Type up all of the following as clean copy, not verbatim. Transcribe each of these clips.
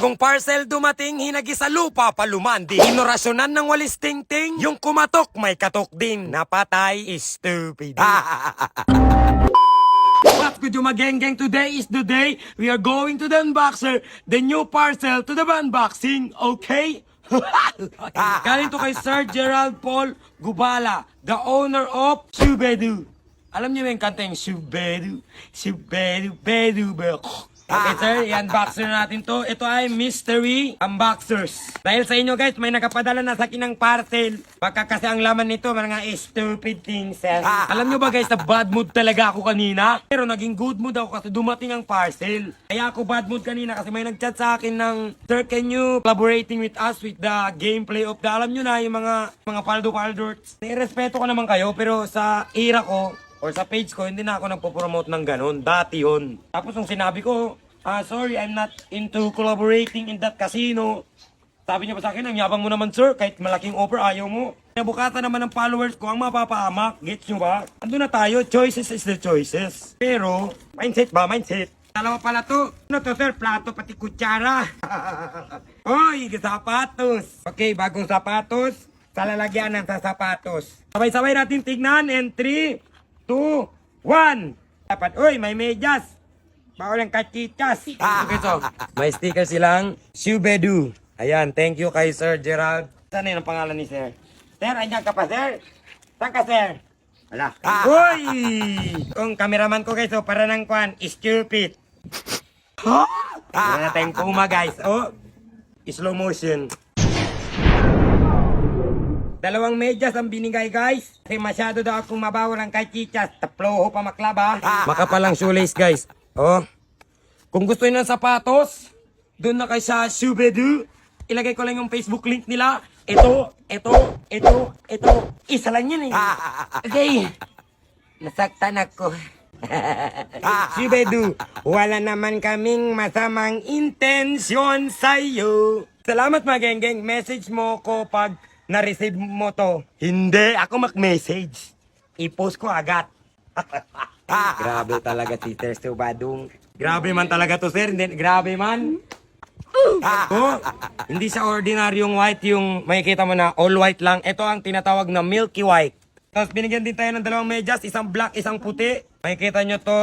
Bagong parcel dumating, hinagi sa lupa palumandi. Inorasyonan ng walis ting-ting, yung kumatok may katok din. Napatay is stupid. What's good, yung mageng-geng? Today is the day we are going to the unboxer, the new parcel to the unboxing, okay? Galing to kay Sir Gerald Paul Gubala, the owner of Shubedu. Alam niyo yung kanta yung Shubedu, Shubedu, Bedu, Bedu. Okay sir, i-unboxer na natin to. Ito ay mystery unboxers. Dahil sa inyo guys, may nakapadala na sa akin ng parcel. Baka kasi ang laman nito, mga stupid things. Alam nyo ba guys, na bad mood talaga ako kanina? Pero naging good mood ako kasi dumating ang parcel. Kaya ako bad mood kanina kasi may nag-chat sa akin ng, Sir, can you collaborating with us with the gameplay of the, alam nyo na, yung mga paldo-paldorts. Nirespeto ko naman kayo, pero sa era ko, or sa page ko, hindi na ako nagpo-promote ng ganun. Dati yun. Tapos nung sinabi ko, sorry, I'm not into collaborating in that casino. Sabi niya pa sa akin, ang yabang mo naman sir, kahit malaking offer, ayaw mo. Nabukatan naman ng followers ko ang mapapahamak. Gets nyo ba? Ando na tayo, choices is the choices. Pero, mindset ba? Mindset. Dalawa pala to. Ano to sir? Plato pati kutsara. Oy, sapatos. Okay, bagong sapatos. Sa lalagyan ng sapatos. Sabay-sabay natin tignan. And 3, 2, 1. Dapat, uy, may medyas. Bawal ang kachichas. Okay, so, may sticker silang Shubedu. Ayan, thank you kay Sir Gerald. Saan yun ang pangalan ni Sir? Sir, andyan ka pa, Sir? Saan ka, Sir? Wala. Uy! Kung cameraman ko, guys, so, para ng kwan, stupid. Wala na tayong puma, guys. Oh, slow motion. Dalawang medyas ang binigay guys. Kasi masyado daw akong mabawal ang kachichas. Taploho pa maklaba. Makapalang shoelace guys. Oh. Kung gusto nyo ng sapatos, doon na kayo sa Shubedu. Ilagay ko lang yung Facebook link nila. Ito. Isa lang yun eh. Okay. Nasaktan ako. Shubedu, wala naman kaming masamang intensyon sa'yo. Salamat mga geng-geng. Message mo ko pag na-receive mo to. Hindi ako mag-message. I-post ko agad. Grabe talaga si Sir Subadong. Grabe man talaga to sir. Hindi, grabe man. Oh, hindi sa ordinaryong white yung makikita mo na all white lang. Ito ang tinatawag na milky white. Tapos binigyan din tayo ng dalawang medyas. Isang black, isang puti. Makikita nyo to.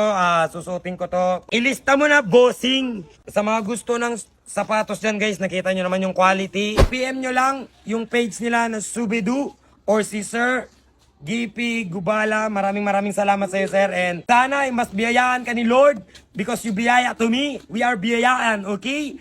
Susutin ko to. Ilista mo na bossing. Sa mga gusto ng sapatos dyan guys, nakita nyo naman yung quality. PM nyo lang yung page nila na Shubedu or si Sir GP Gubala. Maraming salamat sa iyo sir. And sana mas biyayaan ka ni Lord because you biyaya to me. We are biyayaan, okay?